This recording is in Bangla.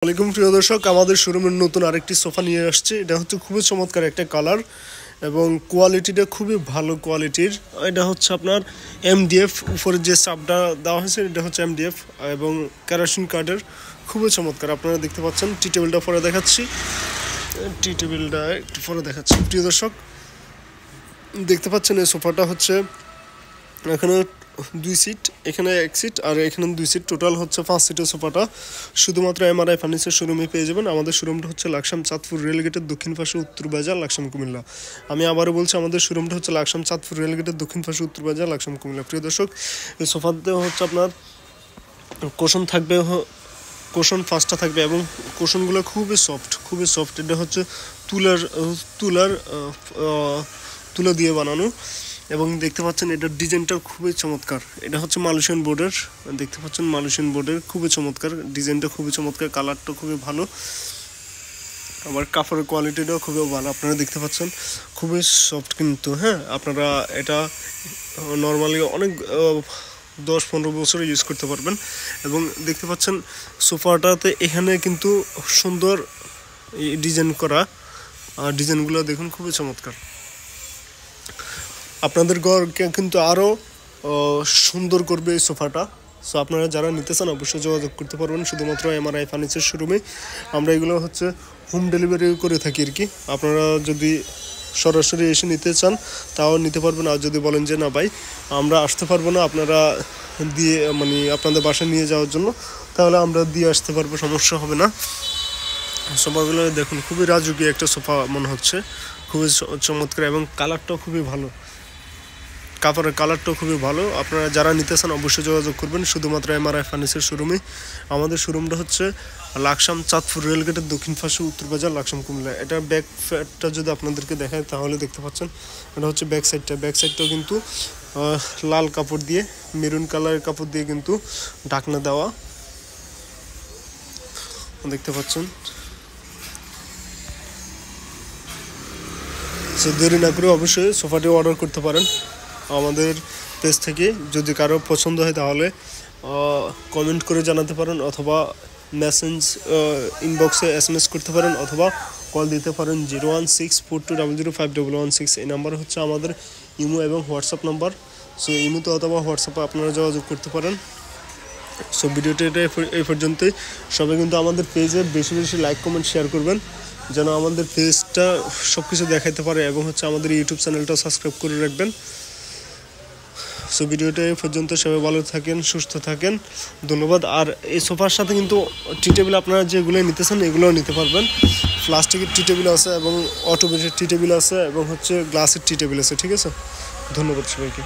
ওয়ালাইকুম প্রিয় দর্শক, আমাদের শোরুমের নতুন আরেকটি সোফা নিয়ে আসছে। এটা হচ্ছে খুবই চমৎকার একটা কালার এবং কোয়ালিটিটা খুবই ভালো কোয়ালিটির। এটা হচ্ছে আপনার এমডিএফ, উপরে যে চাপটা দেওয়া হয়েছে এটা হচ্ছে এমডিএফ এবং কেরোসিন কাঠের, খুবই চমৎকার। আপনারা দেখতে পাচ্ছেন। টি টেবিলটা পরে দেখাচ্ছি, প্রিয় দর্শক দেখতে পাচ্ছেন এই সোফাটা হচ্ছে এখানে 2 সিট, এখানে 1 সিট আর এখানে 2 সিট, টোটাল হচ্ছে 5 সিটের সোফাটা শুধুমাত্র এমআরআই ফার্নিচার শোরুমে পেয়ে যাবেন। আমাদের শোরুমটা হচ্ছে লাকসাম চাঁদপুর রেলগেটের দক্ষিণ পাশে উত্তর বাজার, লাকসাম কুমিল্লা। আমি আবারও বলছি, আমাদের শোরুমটা হচ্ছে লাকসাম চাঁদপুর রেলগেটের দক্ষিণ পাশে উত্তর বাজার, লাকসাম কুমিল্লা। প্রিয় দর্শক, এই সোফাতে হচ্ছে আপনার কোশন থাকবে, কোশন 5টা থাকবে এবং কোশনগুলো খুবই সফট। এটা হচ্ছে তুলা দিয়ে বানানো এবং দেখতে পাচ্ছেন এটার ডিজাইনটা খুবই চমৎকার। এটা হচ্ছে মালয়েশিয়ান বোর্ডের, দেখতে পাচ্ছেন মালয়েশিয়ান বোর্ডের, খুবই চমৎকার ডিজাইনটা, খুবই চমৎকার, কালারটা খুবই ভালো, আবার কাপড়ের কোয়ালিটিটাও খুবই ভালো। আপনারা দেখতে পাচ্ছেন খুবই সফট কিন্তু, হ্যাঁ, আপনারা এটা নর্মালি অনেক 10-15 বছর ইউজ করতে পারবেন। এবং দেখতে পাচ্ছেন সোফাটাতে এখানে কিন্তু সুন্দর ডিজাইন করা, ডিজাইনগুলো দেখুন খুবই চমৎকার। আপনাদের ঘরকে কিন্তু আরও সুন্দর করবে এই সোফাটা। সো আপনারা যারা নিতে চান অবশ্যই যোগাযোগ করতে পারবেন শুধুমাত্র এমআরআই ফার্নিচার শোরুমে। আমরা এগুলো হচ্ছে হোম ডেলিভারি করে থাকি আর কি। আপনারা যদি সরাসরি এসে নিতে চান তাও নিতে পারবেন, আর যদি বলেন যে না ভাই আমরা আসতে পারবো না আপনারা দিয়ে আপনাদের বাসায় নিয়ে যাওয়ার জন্য, তাহলে আমরা দিয়ে আসতে পারবো, সমস্যা হবে না। সোফাগুলো দেখুন খুবই রাজকীয় একটা সোফা মনে হচ্ছে, খুবই চমৎকার এবং কালারটাও খুবই ভালো, কাপড়ের কালারটাও খুবই ভালো। আপনারা যারা নিতে চান অবশ্যই যোগাযোগ করবেন শুধুমাত্র এমআরআই ফার্নিচার শোরুমে। আমাদের শোরুমটা হচ্ছে লাকসাম চাঁদপুর রেলগেটের দক্ষিণ পাশে উত্তর বাজার, লাকসাম কুমিল্লা। এটা ব্যাক সাইডটা যদি আপনাদেরকে দেখায় তাহলে দেখতে পাচ্ছেন এটা হচ্ছে ব্যাক সাইডটাও কিন্তু লাল কাপড় দিয়ে, মেরুন কালারের কাপড় দিয়ে কিন্তু ঢাকনা দেওয়া, দেখতে পাচ্ছেন। সো দেরি না করে অবশ্যই সোফাটি অর্ডার করতে পারেন আমাদের পেজ থেকে। যদি কারো পছন্দ হয় তাহলে কমেন্ট করে জানাতে পারেন, অথবা মেসেঞ্জ ইনবক্সে SMS করতে পারেন, অথবা কল দিতে পারেন 01642005116। এই নাম্বার হচ্ছে আমাদের ইমো এবং হোয়াটসঅ্যাপ নাম্বার। সো ইমোতে অথবা হোয়াটসঅ্যাপে আপনারা যোগাযোগ করতে পারেন। সো ভিডিওটা এই পর্যন্তই। সবাই কিন্তু আমাদের পেজে বেশি বেশি লাইক, কমেন্ট, শেয়ার করবেন যেন আমাদের পেজটা সব কিছু দেখাতে পারে, এবং হচ্ছে আমাদের ইউটিউব চ্যানেলটা সাবস্ক্রাইব করে রাখবেন। সো ভিডিওটা এই পর্যন্ত। সবাই ভালো থাকেন, সুস্থ থাকেন, ধন্যবাদ। আর এই সোফার সাথে কিন্তু টি টেবিল আপনারা যেগুলো নিতে চান এগুলোও নিতে পারবেন। প্লাস্টিকের টি টেবিল আছে এবং অটোমেটিক টি টেবিল আছে এবং হচ্ছে গ্লাসের টি টেবিল আছে, ঠিক আছে। ধন্যবাদ সবাইকে।